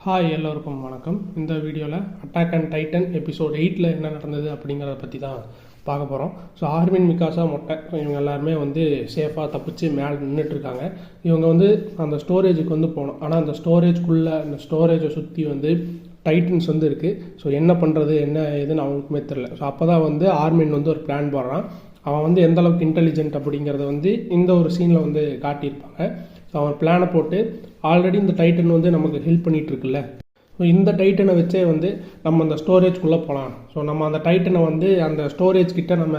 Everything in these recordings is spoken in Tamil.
ஹாய் எல்லோருக்கும் வணக்கம். இந்த வீடியோவில் அட்டாக் அண்ட் டைட்டன் எபிசோட் 8 என்ன நடந்தது அப்படிங்கிறத பற்றி தான் பார்க்க போகிறோம். ஸோ ஆர்மின் மிகாசா மொட்டை இவங்க எல்லாருமே சேஃபாக தப்பிச்சு மேலே நின்றுட்டுருக்காங்க. இவங்க அந்த ஸ்டோரேஜுக்கு போகணும். ஆனால் அந்த ஸ்டோரேஜை சுற்றி டைட்டன்ஸ் இருக்குது. ஸோ என்ன பண்ணுறது என்ன ஏதுன்னு அவங்களுக்குமே தெரில. ஸோ அப்போ தான் ஆர்மின் ஒரு பிளான் போடுறான். அவன் எந்த அளவுக்கு இன்டெலிஜென்ட் அப்படிங்கிறத இந்த ஒரு சீனில் காட்டியிருப்பாங்க. ஸோ அவன் பிளானை போட்டு ஆல்ரெடி இந்த டைட்டன் நமக்கு ஹெல்ப் பண்ணிகிட்டு இருக்குல்ல. ஸோ இந்த டைட்டனை வச்சே நம்ம அந்த ஸ்டோரேஜ்குள்ளே போகலாம். ஸோ நம்ம அந்த டைட்டனை அந்த ஸ்டோரேஜ் கிட்ட நம்ம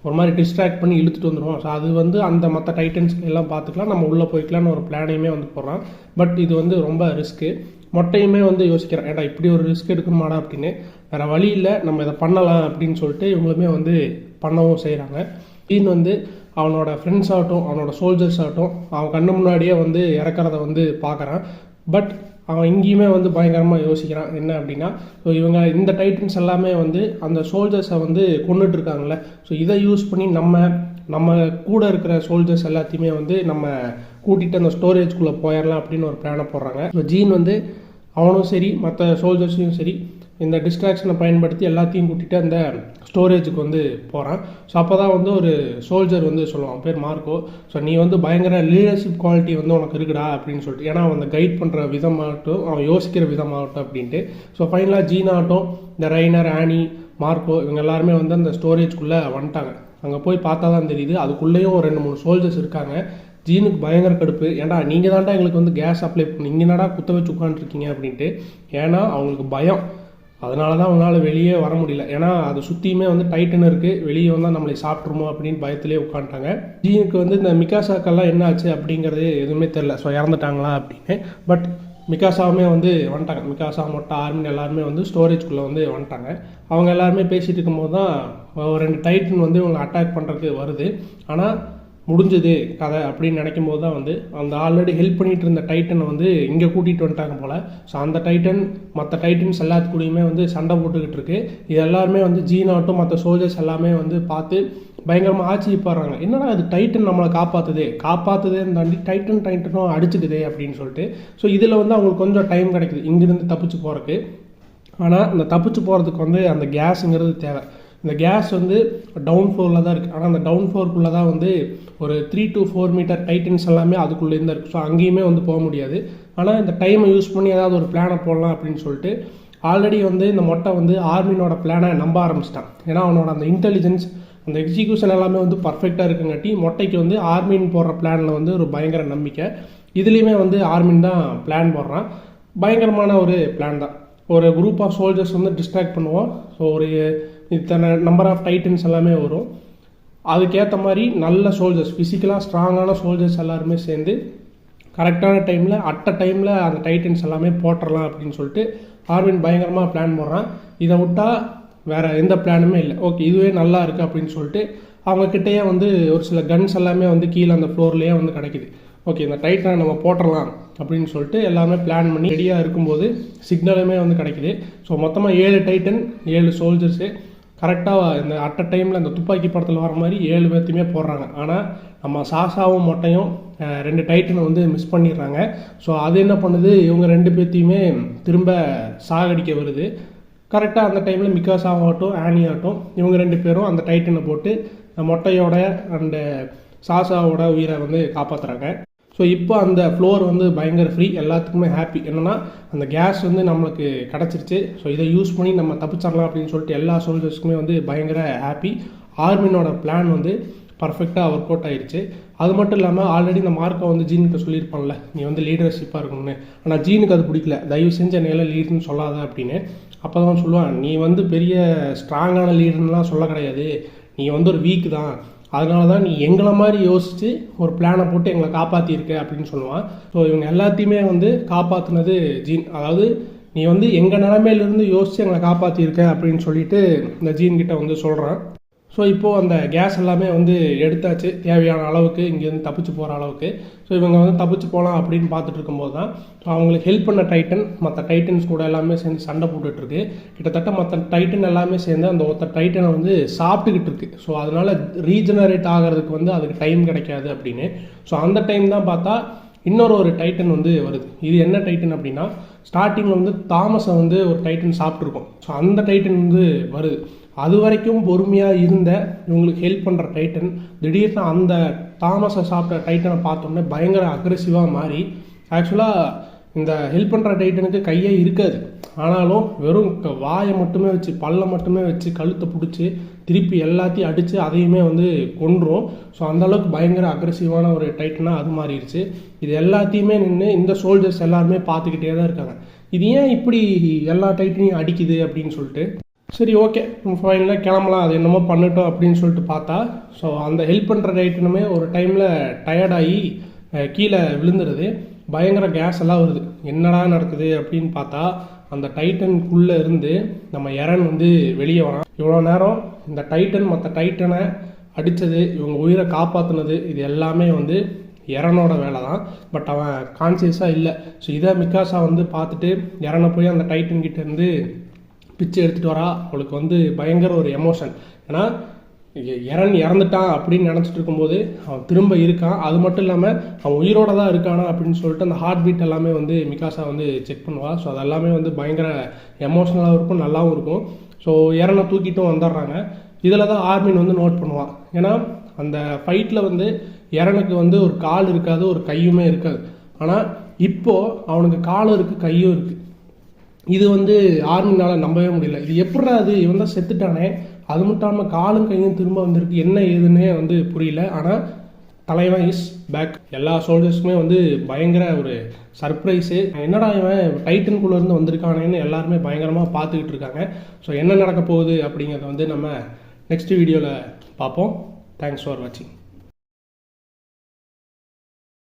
ஒரு மாதிரி டிஸ்ட்ராக்ட் பண்ணி இழுத்துட்டு வந்துடுவோம். ஸோ அது அந்த மற்ற டைட்டன்ஸ் எல்லாம் பார்த்துக்கலாம், நம்ம உள்ளே போய்க்கலான்னு ஒரு பிளானையுமே போடுறான். பட் இது ரொம்ப ரிஸ்க்கு. மொட்டையுமே யோசிக்கிறேன், ஏடா இப்படி ஒரு ரிஸ்க் எடுக்கணுமாடா அப்படின்னு. வேறு வழி இல்லை, நம்ம இதை பண்ணலாம் அப்படின்னு சொல்லிட்டு இவங்களுமே பண்ணவும் செய்கிறாங்க. இது அவனோட ஃப்ரெண்ட்ஸ் ஆகட்டும், அவனோட சோல்ஜர்ஸ் ஆகட்டும், அவன் கண்ணு முன்னாடியே இறக்கிறத பார்க்குறான். பட் அவன் இங்கேயுமே பயங்கரமாக யோசிக்கிறான். என்ன அப்படின்னா, ஸோ இவங்க இந்த டைட்டன்ஸ் எல்லாமே அந்த சோல்ஜர்ஸை கொண்டுட்டு இருக்காங்கல்ல. ஸோ இதை யூஸ் பண்ணி நம்ம கூட இருக்கிற சோல்ஜர்ஸ் எல்லாத்தையுமே நம்ம கூட்டிகிட்டு அந்த ஸ்டோரேஜ்குள்ளே போயிடலாம் அப்படின்னு ஒரு பிளானை போடுறாங்க. ஸோ ஜீன் அவனும் சரி மற்ற சோல்ஜர்ஸையும் சரி இந்த டிஸ்ட்ராக்ஷனை பயன்படுத்தி எல்லாத்தையும் கூட்டிகிட்டு அந்த ஸ்டோரேஜுக்கு போகிறான். ஸோ அப்போ தான் ஒரு சோல்ஜர் சொல்லுவான், பேர் மார்க்கோ. ஸோ நீ பயங்கர லீடர்ஷிப் குவாலிட்டி உனக்கு இருக்குடா அப்படின்னு சொல்லிட்டு. ஏன்னா அவன் கைட் பண்ணுற விதமாகட்டும், அவன் யோசிக்கிற விதமாகட்டும் அப்படின்ட்டு. ஸோ ஃபைனலாக ஜீனாகட்டும், இந்த ரைனர், ஆனி, மார்க்கோ இவங்க எல்லாருமே அந்த ஸ்டோரேஜ்குள்ளே வந்துட்டாங்க. அங்கே போய் பார்த்தா தான் தெரியுது, அதுக்குள்ளேயும் 2-3 சோல்ஜர்ஸ் இருக்காங்க. ஜீனுக்கு பயங்கர கடுப்பு. ஏன்டா நீங்கள் தான்டா எங்களுக்கு கேஸ் அப்ளை பண்ணி இங்கே என்னடா குத்த வச்சு உட்காந்துருக்கீங்க அப்படின்ட்டு. ஏன்னா அவங்களுக்கு பயம். அதனால தான் அவங்களால வெளியே வர முடியல. ஏன்னா அது சுற்றியுமே டைட்டன் இருக்குது, வெளியே வந்தால் நம்மளை சாப்பிட்ருமோ அப்படின்னு பயத்திலே உட்காந்துட்டாங்க. ஜீனுக்கு இந்த மிகாசாக்கெல்லாம் என்ன ஆச்சு அப்படிங்கிறது எதுவுமே தெரில. ஸோ இறந்துட்டாங்களா அப்படின்னு. பட் மிகாசாவுமே வந்துட்டாங்க. மிகாசா மொட்டை ஆர்மின் எல்லாருமே ஸ்டோரேஜ்குள்ளே வந்துட்டாங்க. அவங்க எல்லாருமே பேசிகிட்டு இருக்கும்போது தான் 2 டைட்டன் இவங்களை அட்டாக் பண்ணுறதுக்கு வருது. ஆனால் முடிஞ்சது கதை அப்படின்னு நினைக்கும் போது தான் அந்த ஆல்ரெடி ஹெல்ப் பண்ணிட்டு இருந்த டைட்டனை இங்கே கூட்டிகிட்டு வந்துட்டாங்க போல். ஸோ அந்த டைட்டன் மற்ற டைட்டன்ஸ் எல்லாத்துக்கூடையுமே சண்டை போட்டுக்கிட்டு இருக்கு. இது எல்லாருமே ஜீனாட்டும் மற்ற சோல்ஜர்ஸ் எல்லாமே பார்த்து பயங்கரமாக ஆச்சரியப்படுறாங்க. என்னடா அது டைட்டன் நம்மளை காப்பாற்றுதேன்னு தாண்டி டைட்டனும் அடிச்சுக்குதே அப்படின்னு சொல்லிட்டு. ஸோ இதில் அவங்களுக்கு கொஞ்சம் டைம் கிடைக்குது இங்கிருந்து தப்பிச்சு போகிறதுக்கு. ஆனால் இந்த தப்பிச்சு போகிறதுக்கு அந்த கேஸுங்கிறது தேவை. இந்த கேஸ் டவுன் ஃப்ளோரில் தான் இருக்குது. ஆனால் அந்த டவுன் ஃப்ளோருக்குள்ளே தான் ஒரு 3 to 4 மீட்டர் டைட்டன்ஸ் எல்லாமே அதுக்குள்ளேருந்து தான் இருக்குது. ஸோ அங்கேயுமே போக முடியாது. ஆனால் இந்த டைமை யூஸ் பண்ணி ஏதாவது ஒரு பிளானை போடலாம் அப்படின்னு சொல்லிட்டு ஆல்ரெடி இந்த மொட்டை ஆர்மினோட பிளானை நம்ப ஆரம்பிச்சிட்டான். ஏன்னா அவனோட அந்த இன்டெலிஜென்ஸ், அந்த எக்ஸிக்யூஷன் எல்லாமே பர்ஃபெக்டாக இருக்குங்காட்டி மொட்டைக்கு ஆர்மின் போடுற பிளானில் ஒரு பயங்கர நம்பிக்கை. இதுலேயுமே ஆர்மின் தான் பிளான் போடுறான். பயங்கரமான ஒரு பிளான் தான். ஒரு குரூப் ஆஃப் சோல்ஜர்ஸ் டிஸ்ட்ராக்ட் பண்ணுவோம். ஸோ ஒரு இத்தனை நம்பர் ஆஃப் டைட்டன்ஸ் எல்லாமே வரும். அதுக்கேற்ற மாதிரி நல்ல சோல்ஜர்ஸ், ஃபிசிக்கலாக ஸ்ட்ராங்கான சோல்ஜர்ஸ் எல்லாருமே சேர்ந்து கரெக்டான டைமில் டைமில் அந்த டைட்டன்ஸ் எல்லாமே போட்டுடலாம் அப்படின்னு சொல்லிட்டு ஆர்மின் பயங்கரமாக பிளான் போடுறான். இதை விட்டால் வேறு எந்த பிளானுமே இல்லை. ஓகே இதுவே நல்லா இருக்குது அப்படின்னு சொல்லிட்டு அவங்கக்கிட்டேயே ஒரு சில கன்ஸ் எல்லாமே கீழே அந்த ஃப்ளோர்லேயே கிடைக்குது. ஓகே இந்த டைட்டனை நம்ம போட்டுடலாம் அப்படின்னு சொல்லிட்டு எல்லாமே பிளான் பண்ணி ரெடியாக இருக்கும்போது சிக்னலுமே கிடைக்குது. ஸோ மொத்தமாக 7 டைட்டன் 7 சோல்ஜர்ஸு கரெக்டாக இந்த டைமில் அந்த துப்பாக்கி படத்தில் வர மாதிரி 7 பேர்த்தையுமே போடுறாங்க. ஆனால் நம்ம சாசாவும் மொட்டையும் 2 டைட்டனை மிஸ் பண்ணிடுறாங்க. ஸோ அது என்ன பண்ணுது, இவங்க 2 பேர்த்தையுமே திரும்ப சாகடிக்க வருது. கரெக்டாக அந்த டைமில் மிகாசாவாகட்டும் ஆனி ஆகட்டும் இவங்க 2 பேரும் அந்த டைட்டனை போட்டு மொட்டையோட அண்ட் சாசாவோட உயிரை காப்பாற்றுறாங்க. ஸோ இப்போ அந்த ஃப்ளோர் பயங்கர ஃப்ரீ, எல்லாத்துக்குமே ஹாப்பி. என்னென்னா அந்த கேஸ் நம்மளுக்கு கிடச்சிருச்சு. ஸோ இதை யூஸ் பண்ணி நம்ம தப்பிச்சிடலாம் அப்படின்னு சொல்லிட்டு எல்லா சோல்ஜர்ஸ்க்குமே பயங்கர ஹாப்பி. ஆர்மினோட பிளான் பர்ஃபெக்டாக ஒர்க் அவுட் ஆகிடுச்சு. அது மட்டும் இல்லாமல் ஆல்ரெடி இந்த மார்க்கை ஜீனுக்கிட்ட சொல்லியிருப்பான்ல, நீ லீடர்ஷிப்பாக இருக்கணும்னு. ஆனால் ஜீனுக்கு அது பிடிக்கல. தயவு செஞ்சு என்னையெல்லாம் லீடர்னு சொல்லாத அப்படின்னு. அப்போ தான் சொல்லுவான், நீ பெரிய ஸ்ட்ராங்கான லீடர்னுலாம் சொல்ல கிடையாது, நீ ஒரு வீக் தான். அதனால தான் நீ எங்களை மாதிரி யோசித்து ஒரு பிளானை போட்டு எங்களை காப்பாற்றிருக்க அப்படின்னு சொல்லுவான். ஸோ இவங்க எல்லாத்தையுமே காப்பாற்றினது ஜீன். அதாவது நீ எங்கள் நிலைமையிலேருந்து யோசித்து எங்களை காப்பாற்றிருக்க அப்படின்னு சொல்லிட்டு இந்த ஜீன்கிட்ட சொல்கிறான். ஸோ இப்போது அந்த கேஸ் எல்லாமே எடுத்தாச்சு தேவையான அளவுக்கு, இங்கேருந்து தப்பிச்சு போகிற அளவுக்கு. ஸோ இவங்க தப்பிச்சு போகலாம் அப்படின்னு பார்த்துட்டு இருக்கும்போது தான் அவங்களுக்கு ஹெல்ப் பண்ண டைட்டன் மற்ற டைட்டன்ஸ் கூட எல்லாமே சேர்ந்து சண்டை போட்டுட்ருக்கு. கிட்டத்தட்ட மற்ற டைட்டன் எல்லாமே சேர்ந்து அந்த ஒருத்த டைட்டனை சாப்பிட்டுக்கிட்டு இருக்கு. ஸோ அதனால் ரீஜெனரேட் ஆகிறதுக்கு அதுக்கு டைம் கிடைக்காது அப்படின்னு. ஸோ அந்த டைம் தான் பார்த்தா இன்னொரு ஒரு டைட்டன் வந்து வருது. இது என்ன டைட்டன் அப்படின்னா, ஸ்டார்டிங்கில் வந்து தாமஸை வந்து ஒரு டைட்டன் சாப்பிட்ருக்கோம். ஸோ அந்த டைட்டன் வந்து வருது. அது வரைக்கும் பொறுமையாக இருந்த இவங்களுக்கு ஹெல்ப் பண்ணுற டைட்டன் திடீர்னு அந்த தாமஸை சாப்பிட்ட டைட்டனை பார்த்தோன்னே பயங்கர அக்ரெசிவாக மாறி, ஆக்சுவலாக இந்த ஹெல்ப் பண்ணுற டைட்டனுக்கு கையே இருக்காது, ஆனாலும் வெறும் வாயை மட்டுமே வச்சு பல்லை மட்டுமே வச்சு கழுத்தை பிடிச்சி திருப்பி எல்லாத்தையும் அடித்து அதையுமே வந்து கொன்றும். ஸோ அந்தளவுக்கு பயங்கர அக்ரெசிவான ஒரு டைட்டனாக அது மாறிடுச்சு. இது எல்லாத்தையுமே நின்று இந்த சோல்ஜர்ஸ் எல்லாருமே பார்த்துக்கிட்டே தான் இருக்காங்க. இது ஏன் இப்படி எல்லா டைட்டனையும் அடிக்குது அப்படின்னு சொல்லிட்டு, சரி ஓகே ஃபைனலாக கிளம்பலாம், அது என்னமோ பண்ணட்டும் அப்படின்னு சொல்லிட்டு பார்த்தா, ஸோ அந்த ஹெல்ப் பண்ணுற டைட்டனுமே ஒரு டைமில் டயர்டாகி கீழே விழுந்துருது. பயங்கர கேஸ் எல்லாம் வருது. என்னடா நடக்குது அப்படின்னு பார்த்தா, அந்த டைட்டனுக்குள்ளே இருந்து நம்ம எரன் வந்து வெளியே வரான். இவ்வளோ நேரம் இந்த டைட்டன் மற்ற டைட்டனை அடித்தது, இவங்க உயிரை காப்பாற்றினது, இது எல்லாமே வந்து எரனோட வேலை தான். பட் அவன் கான்சியஸாக இல்லை. ஸோ இதை மிக்காசா வந்து பார்த்துட்டு எரனை போய் அந்த டைட்டன் கிட்ட இருந்து பிச்சு எடுத்துகிட்டு வரா. அவளுக்கு வந்து பயங்கர ஒரு எமோஷன். ஏன்னா எரன் இறந்துட்டான் அப்படின்னு நினச்சிட்டு இருக்கும்போது அவன் திரும்ப இருக்கான். அது மட்டும் இல்லாமல் அவன் உயிரோட தான் இருக்கானா அப்படின்னு சொல்லிட்டு அந்த ஹார்ட் பீட் எல்லாமே வந்து மிக்காசா வந்து செக் பண்ணுவாள். ஸோ அதெல்லாமே வந்து பயங்கர எமோஷ்னலாகவும் இருக்கும், நல்லாவும் இருக்கும். ஸோ எரனை தூக்கிட்டும் வந்துடுறாங்க. இதில் தான் ஆர்மின் வந்து நோட் பண்ணுவான். ஏன்னா அந்த ஃபைட்டில் வந்து எரனுக்கு வந்து ஒரு கால் இருக்காது, ஒரு கையுமே இருக்காது. ஆனால் இப்போது அவனுக்கு காலும் இருக்குது, கையும் இருக்குது. இது வந்து ஆர்மினால் நம்பவே முடியல. இது எப்படா அது, இவன் தான் செத்துட்டானே, அது மட்டும் இல்லாமல் காலும் கையும் திரும்ப வந்திருக்கு, என்ன ஏதுன்னே வந்து புரியல. ஆனால் தலைவன் இஸ் பேக். எல்லா சோல்ஜர்ஸுமே வந்து பயங்கர ஒரு சர்ப்ரைஸு. என்னடா இவன் டைட்டனுக்குள்ளே இருந்து வந்திருக்கானேன்னு எல்லாருமே பயங்கரமாக பார்த்துக்கிட்டு இருக்காங்க. ஸோ என்ன நடக்க போகுது அப்படிங்கிறத வந்து நம்ம நெக்ஸ்ட் வீடியோவில் பார்ப்போம். தேங்க்ஸ் ஃபார் வாட்சிங்.